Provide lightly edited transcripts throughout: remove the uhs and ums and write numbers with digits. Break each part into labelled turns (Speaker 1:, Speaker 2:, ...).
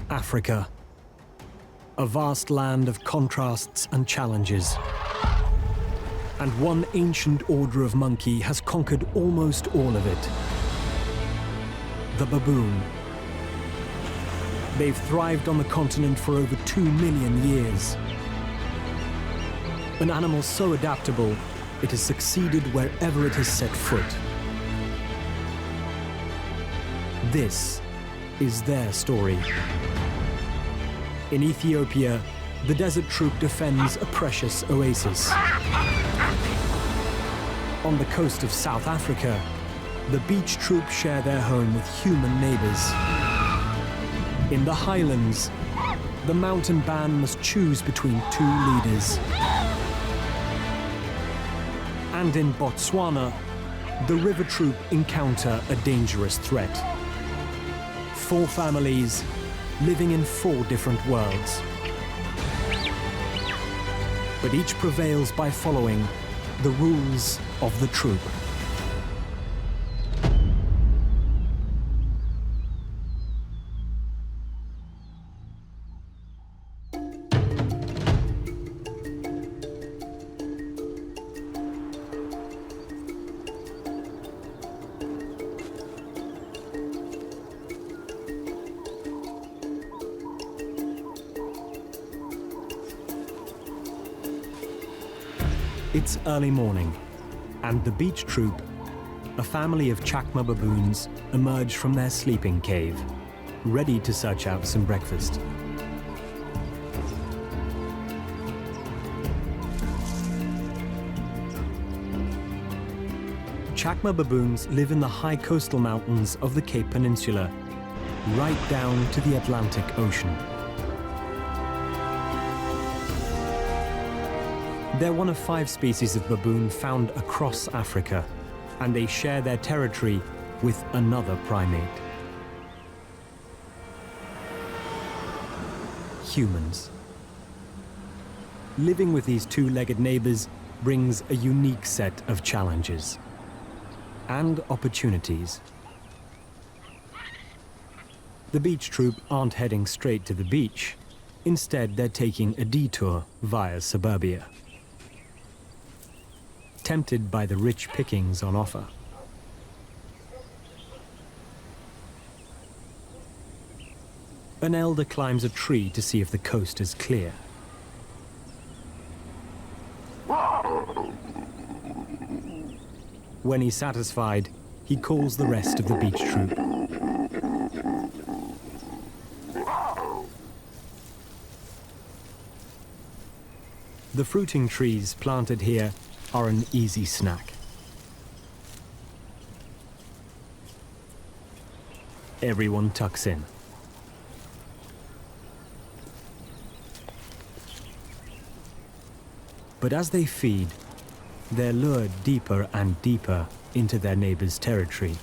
Speaker 1: Africa. A vast land of contrasts and challenges. And one ancient order of monkey has conquered almost all of it. The baboon. They've thrived on the continent for over 2 million years. An animal so adaptable, it has succeeded wherever it has set foot. This is their story. In Ethiopia, the desert troop defends a precious oasis. On the coast of South Africa, the beach troop share their home with human neighbors. In the highlands, the mountain band must choose between two leaders. And in Botswana, the river troop encounter a dangerous threat. 4 families living in 4 different worlds. But each prevails by following the rules of the troop. It's early morning, and the beach troop, a family of Chakma baboons, emerge from their sleeping cave, ready to search out some breakfast. Chakma baboons live in the high coastal mountains of the Cape Peninsula, right down to the Atlantic Ocean. They're one of 5 species of baboon found across Africa, and they share their territory with another primate. Humans. Living with these 2-legged neighbors brings a unique set of challenges and opportunities. The beach troop aren't heading straight to the beach. Instead, they're taking a detour via suburbia, tempted by the rich pickings on offer. An elder climbs a tree to see if the coast is clear. When he's satisfied, he calls the rest of the beach troop. The fruiting trees planted here are an easy snack. Everyone tucks in. But as they feed, they're lured deeper and deeper into their neighbor's territory.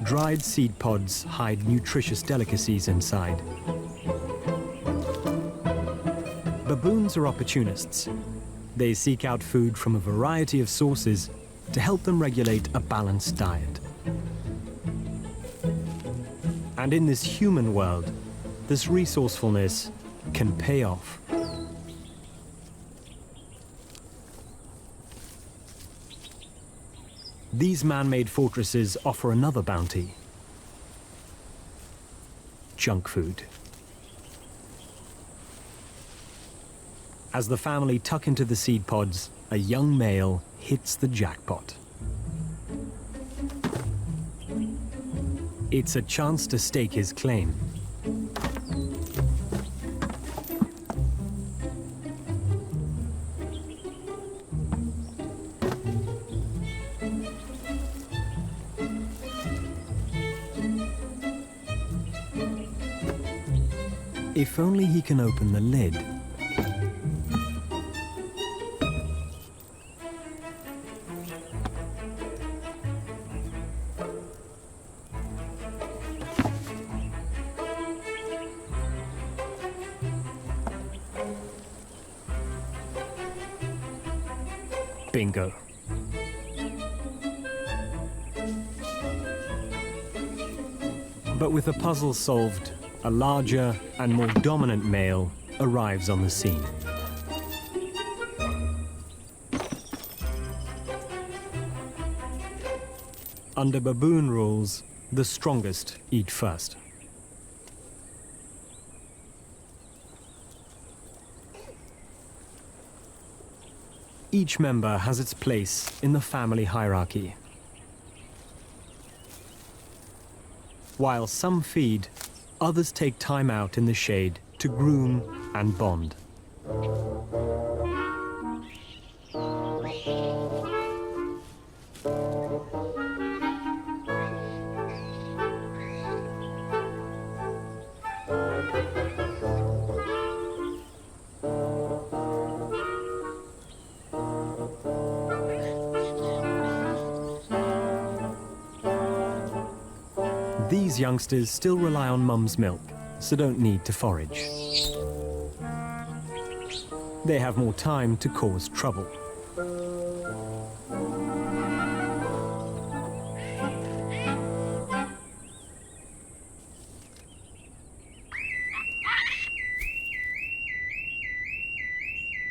Speaker 1: Dried seed pods hide nutritious delicacies inside. Baboons are opportunists. They seek out food from a variety of sources to help them regulate a balanced diet. And in this human world, this resourcefulness can pay off. These man-made fortresses offer another bounty: junk food. As the family tuck into the seed pods, a young male hits the jackpot. It's a chance to stake his claim. If only he can open the lid. Bingo. But with the puzzle solved, a larger and more dominant male arrives on the scene. Under baboon rules, the strongest eat first. Each member has its place in the family hierarchy. While some feed, others take time out in the shade to groom and bond. These youngsters still rely on mum's milk, so don't need to forage. They have more time to cause trouble.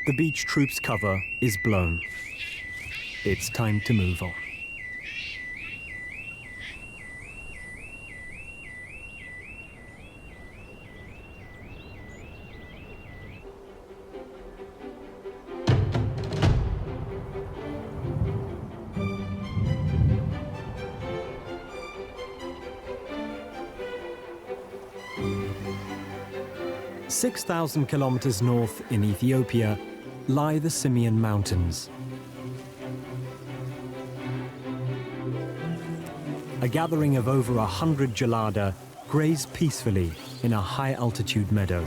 Speaker 1: The beach troop's cover is blown. It's time to move on. – 6,000 kilometers north in Ethiopia lie the Simien Mountains. A gathering of over 100 Gelada graze peacefully in a high-altitude meadow.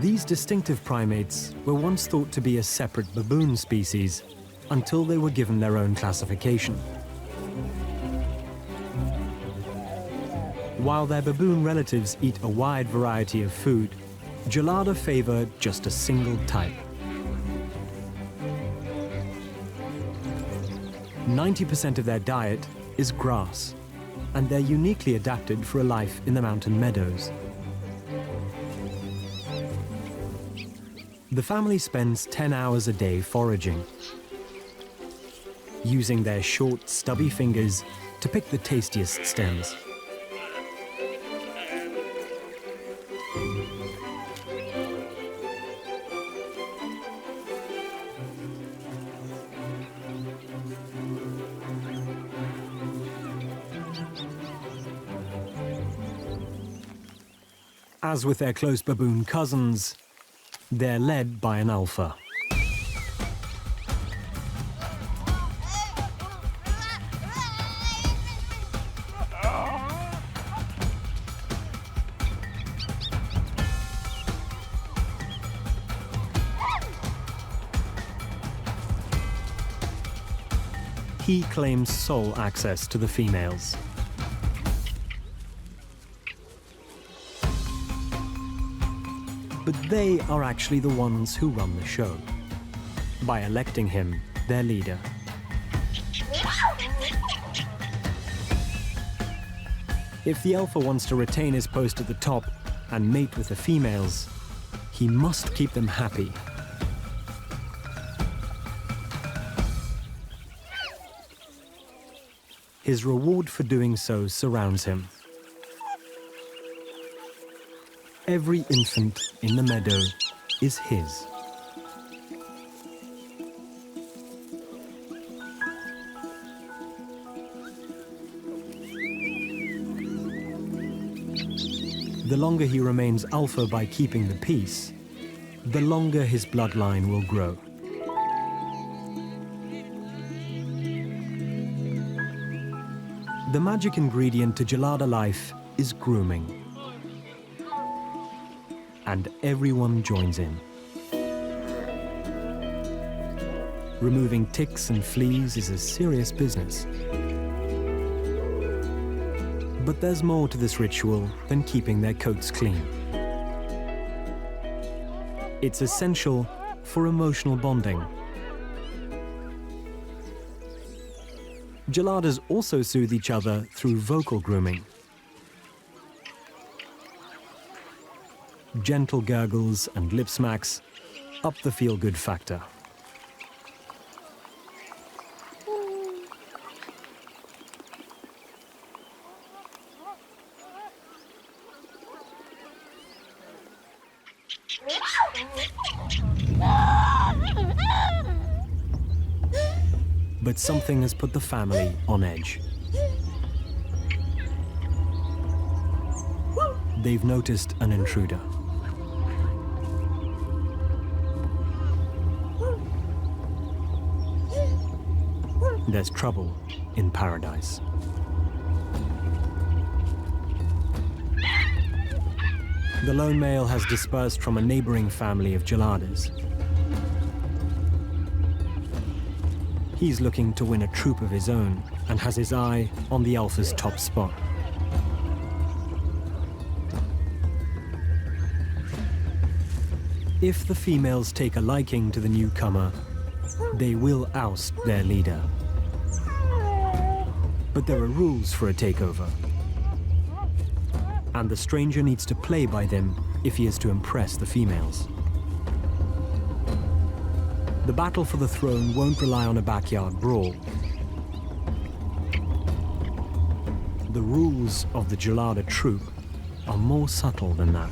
Speaker 1: These distinctive primates were once thought to be a separate baboon species until they were given their own classification. While their baboon relatives eat a wide variety of food, Gelada favor just a single type. 90% of their diet is grass, and they're uniquely adapted for a life in the mountain meadows. The family spends 10 hours a day foraging, using their short, stubby fingers to pick the tastiest stems. As with their close baboon cousins, they're led by an alpha. He claims sole access to the females. But they are actually the ones who run the show, by electing him their leader. If the alpha wants to retain his post at the top and mate with the females, he must keep them happy. His reward for doing so surrounds him. Every infant in the meadow is his. The longer he remains alpha by keeping the peace, the longer his bloodline will grow. The magic ingredient to Gelada life is grooming. And everyone joins in. Removing ticks and fleas is a serious business. But there's more to this ritual than keeping their coats clean. It's essential for emotional bonding. Geladas also soothe each other through vocal grooming. Gentle gurgles and lip smacks up the feel-good factor. But something has put the family on edge. They've noticed an intruder. There's trouble in paradise. The lone male has dispersed from a neighboring family of geladas. He's looking to win a troop of his own and has his eye on the alpha's top spot. If the females take a liking to the newcomer, they will oust their leader. But there are rules for a takeover, and the stranger needs to play by them if he is to impress the females. The battle for the throne won't rely on a backyard brawl. The rules of the Gelada troop are more subtle than that.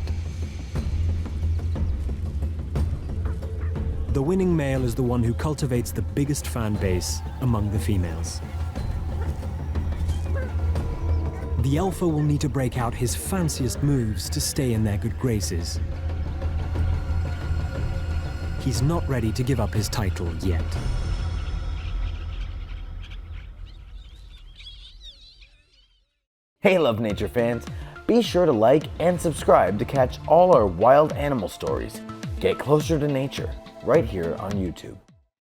Speaker 1: The winning male is the one who cultivates the biggest fan base among the females. The alpha will need to break out his fanciest moves to stay in their good graces. He's not ready to give up his title yet.
Speaker 2: Hey Love Nature fans, be sure to like and subscribe to catch all our wild animal stories. Get closer to nature right here on YouTube.